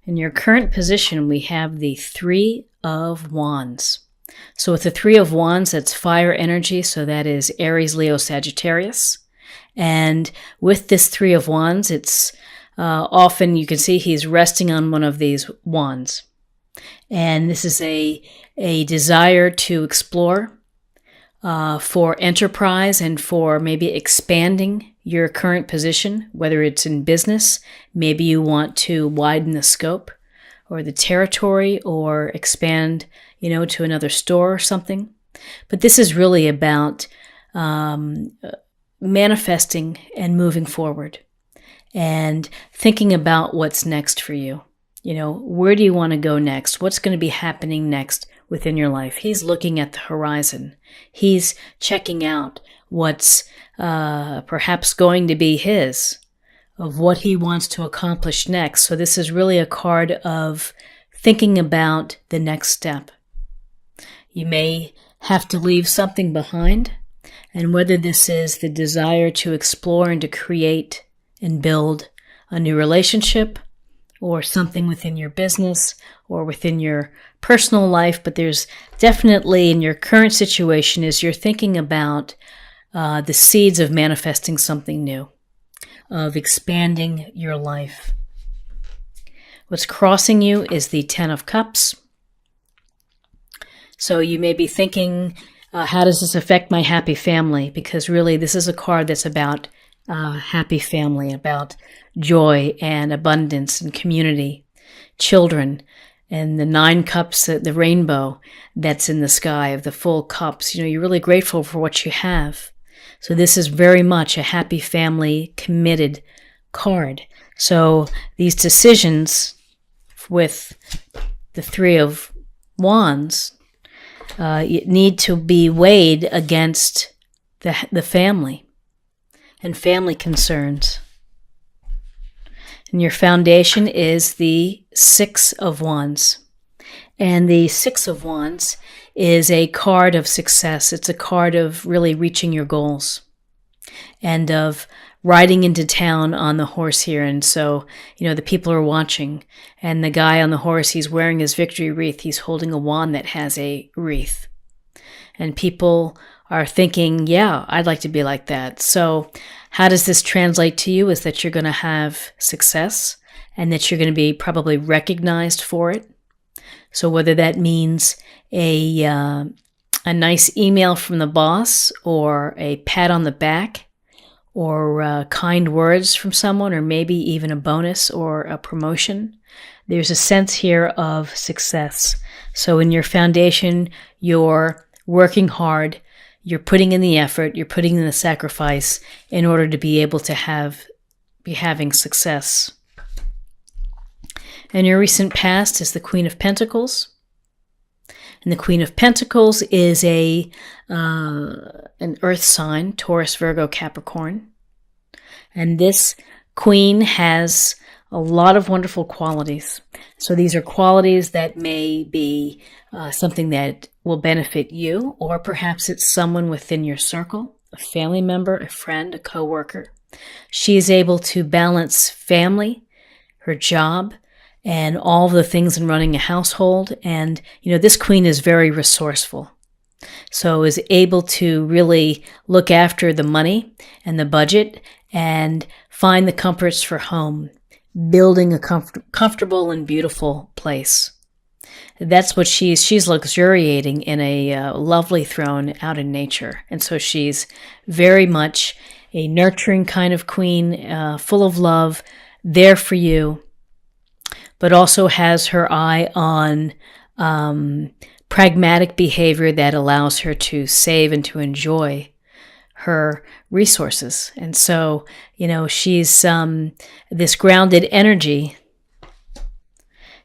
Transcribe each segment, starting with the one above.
In your current position, we have the Three of Wands. So with the Three of Wands, that's fire energy. So that is Aries, Leo, Sagittarius. And with this Three of Wands, it's often you can see he's resting on one of these wands. And this is a desire to explore for enterprise and for maybe expanding your current position, whether it's in business. Maybe you want to widen the scope or the territory or expand, to another store or something. But this is really about manifesting and moving forward and thinking about what's next for you. Where do you want to go next? What's going to be happening next within your life? He's looking at the horizon. He's checking out what's perhaps going to be his, of what he wants to accomplish next. So this is really a card of thinking about the next step. You may have to leave something behind, and whether this is the desire to explore and to create and build a new relationship, or something within your business or within your personal life, but there's definitely in your current situation is you're thinking about the seeds of manifesting something new, of expanding your life. What's crossing you is the Ten of Cups. So you may be thinking, how does this affect my happy family? Because really this is a card that's about happy family, about joy and abundance and community, children, and the 9 cups, the rainbow that's in the sky of the full cups. You're really grateful for what you have. So this is very much a happy family, committed card. So these decisions with the Three of Wands need to be weighed against the family and family concerns. And your foundation is the Six of Wands. And the Six of Wands is a card of success. It's a card of really reaching your goals and of riding into town on the horse here. And so, the people are watching. And the guy on the horse, he's wearing his victory wreath. He's holding a wand that has a wreath. And people are thinking, yeah, I'd like to be like that. So how does this translate to you is that you're going to have success and that you're going to be probably recognized for it. So whether that means a nice email from the boss or a pat on the back or kind words from someone or maybe even a bonus or a promotion, there's a sense here of success. So in your foundation, you're working hard. You're putting in the effort, you're putting in the sacrifice in order to be able to be having success. And your recent past is the Queen of Pentacles. And the Queen of Pentacles is an earth sign, Taurus, Virgo, Capricorn. And this queen has a lot of wonderful qualities. So these are qualities that may be something that will benefit you, or perhaps it's someone within your circle, a family member, a friend, a coworker. She is able to balance family, her job, and all the things in running a household. And, this queen is very resourceful. So is able to really look after the money and the budget and find the comforts for home, building a comfortable and beautiful place. That's what she's luxuriating in a lovely throne out in nature. And so she's very much a nurturing kind of queen, full of love, there for you, but also has her eye on pragmatic behavior that allows her to save and to enjoy her resources. And so, she's this grounded energy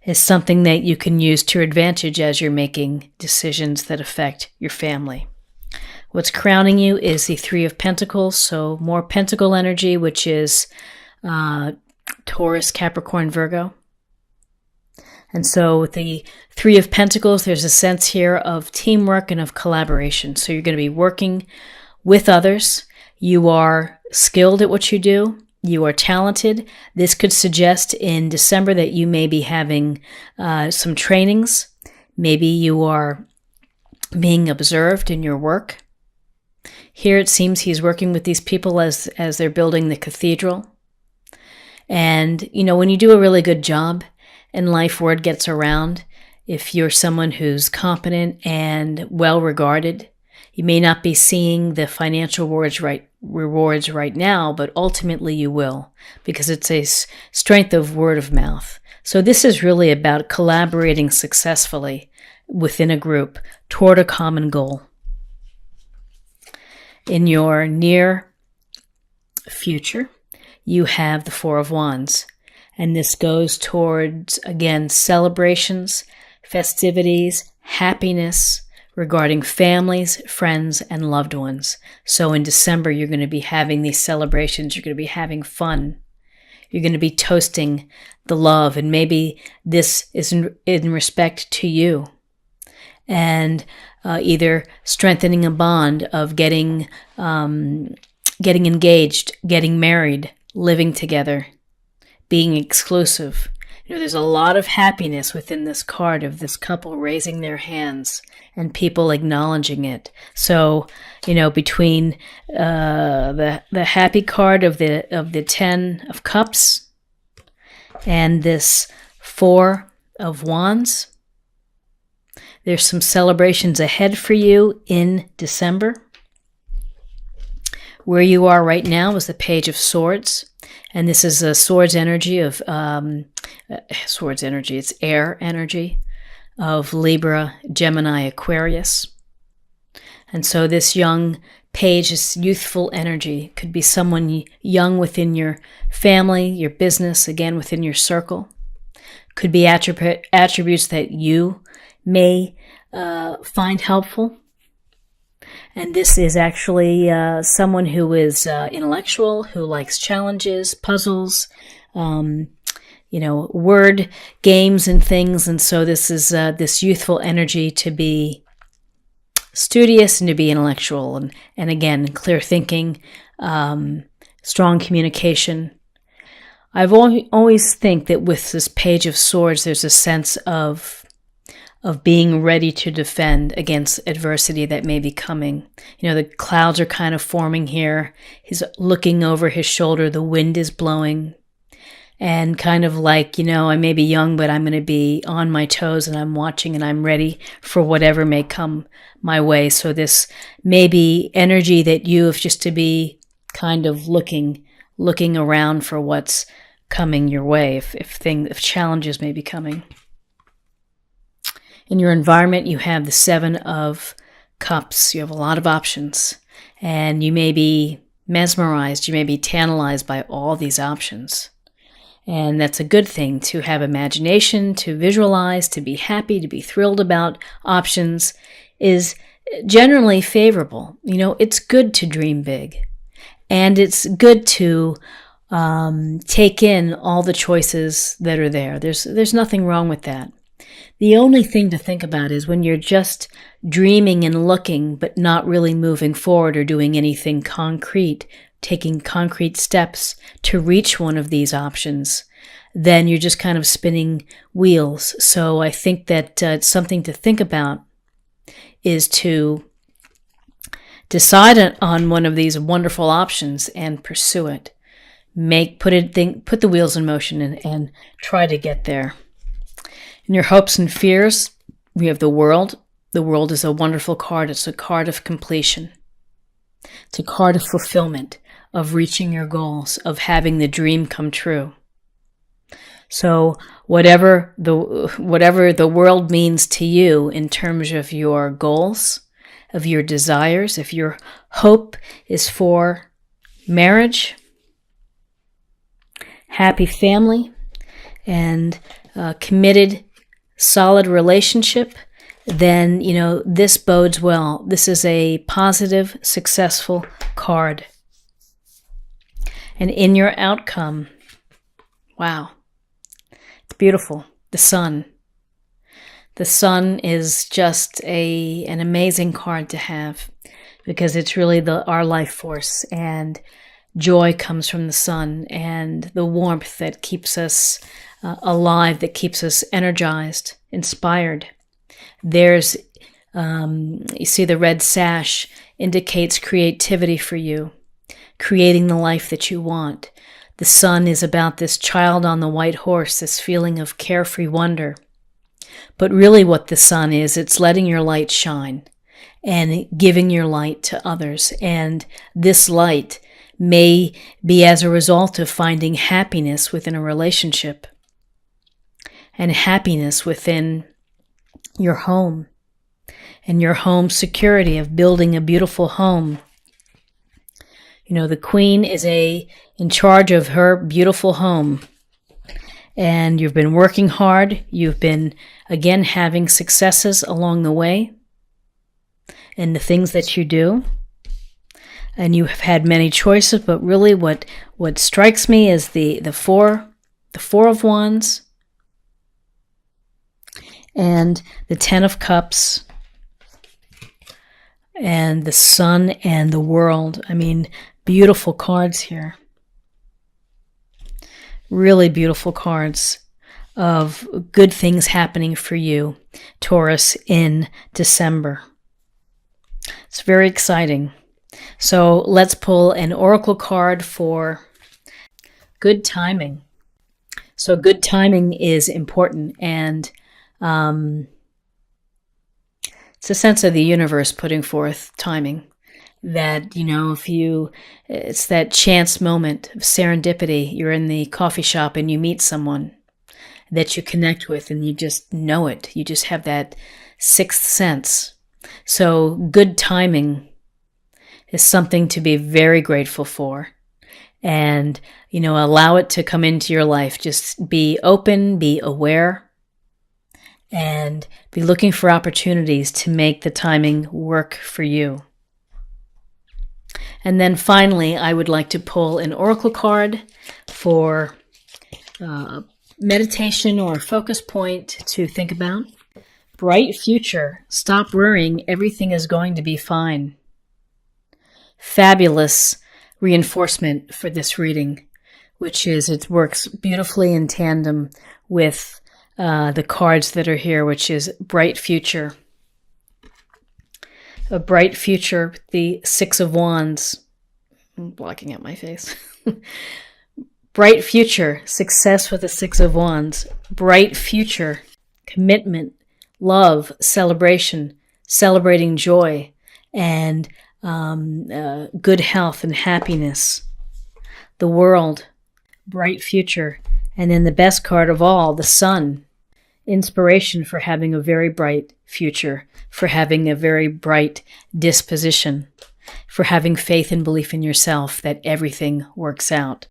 is something that you can use to your advantage as you're making decisions that affect your family. What's crowning you is the Three of Pentacles, so more pentacle energy, which is Taurus, Capricorn, Virgo. And so with the Three of Pentacles, there's a sense here of teamwork and of collaboration. So you're going to be working with others. You are skilled at what you do. You are talented. This could suggest in December that you may be having some trainings. Maybe you are being observed in your work. Here it seems he's working with these people as they're building the cathedral. And, when you do a really good job in life, word gets around. If you're someone who's competent and well-regarded, you may not be seeing the financial rewards right now, but ultimately you will, because it's a strength of word of mouth. So this is really about collaborating successfully within a group toward a common goal. In your near future, you have the Four of Wands, and this goes towards, again, celebrations, festivities, happiness regarding families, friends, and loved ones. So in December, you're going to be having these celebrations. You're going to be having fun. You're going to be toasting the love, and maybe this is in respect to you. And either strengthening a bond of getting engaged, getting married, living together, being exclusive. There's a lot of happiness within this card of this couple raising their hands and people acknowledging it. So, between the happy card of the 10 of Cups and this 4 of Wands, there's some celebrations ahead for you in December. Where you are right now is the Page of Swords, and this is a swords energy of swords energy. It's air energy of Libra, Gemini, Aquarius. And so this young page, this youthful energy, could be someone young within your family, your business, again within your circle. Could be attributes that you may find helpful. And this is actually someone who is intellectual, who likes challenges, puzzles, word games and things. And so this is this youthful energy to be studious and to be intellectual. And again, clear thinking, strong communication. I've always think that with this Page of Swords, there's a sense of being ready to defend against adversity that may be coming. The clouds are kind of forming here. He's looking over his shoulder. The wind is blowing. And kind of like, I may be young, but I'm going to be on my toes and I'm watching and I'm ready for whatever may come my way. So this may be energy that you have just to be kind of looking around for what's coming your way, if challenges may be coming. In your environment, you have the 7 of Cups. You have a lot of options, and you may be mesmerized, you may be tantalized by all these options. And that's a good thing, to have imagination, to visualize, to be happy, to be thrilled about options is generally favorable. It's good to dream big, and it's good to take in all the choices that are there. There's nothing wrong with that. The only thing to think about is when you're just dreaming and looking, but not really moving forward or doing anything concrete, taking concrete steps to reach one of these options, then you're just kind of spinning wheels. So I think that it's something to think about is to decide on one of these wonderful options and pursue it. Put the wheels in motion and try to get there. In your hopes and fears, we have the World. The World is a wonderful card. It's a card of completion. It's a card of fulfillment, of reaching your goals, of having the dream come true. So whatever the world means to you in terms of your goals, of your desires, if your hope is for marriage, happy family, and committed, solid relationship, then, this bodes well. This is a positive, successful card. And in your outcome, wow, it's beautiful. The Sun. The Sun is just an amazing card to have because it's really our life force. And Joy comes from the sun and the warmth that keeps us alive, that keeps us energized, inspired. There's, you see the red sash indicates creativity for you, creating the life that you want. The sun is about this child on the white horse, this feeling of carefree wonder. But really what the sun is, it's letting your light shine and giving your light to others. And this light may be as a result of finding happiness within a relationship and happiness within your home and your home security of building a beautiful home. You know, the queen is in charge of her beautiful home. And you've been working hard. You've been, again, having successes along the way in the things that you do. And you have had many choices, but really what strikes me is the four of wands and the 10 of cups and the sun and the world. I mean, beautiful cards here. Really beautiful cards of good things happening for you, Taurus, in December. It's very exciting. So let's pull an oracle card for good timing. So good timing is important, and it's a sense of the universe putting forth timing. That, you know, it's that chance moment of serendipity. You're in the coffee shop and you meet someone that you connect with and you just know it. You just have that sixth sense. So good timing is something to be very grateful for. And, you know, allow it to come into your life. Just be open, be aware, and be looking for opportunities to make the timing work for you. And then finally, I would like to pull an oracle card for meditation or focus point to think about. Bright future. Stop worrying. Everything is going to be fine. Fabulous reinforcement for this reading, which is it works beautifully in tandem with the cards that are here, which is bright future. A bright future, the 6 of wands. I'm blocking out my face. Bright future, success with the 6 of wands. Bright future, commitment, love, celebration, celebrating joy, and good health and happiness. The world, bright future. And then the best card of all, the sun. Inspiration for having a very bright future, for having a very bright disposition, for having faith and belief in yourself that everything works out.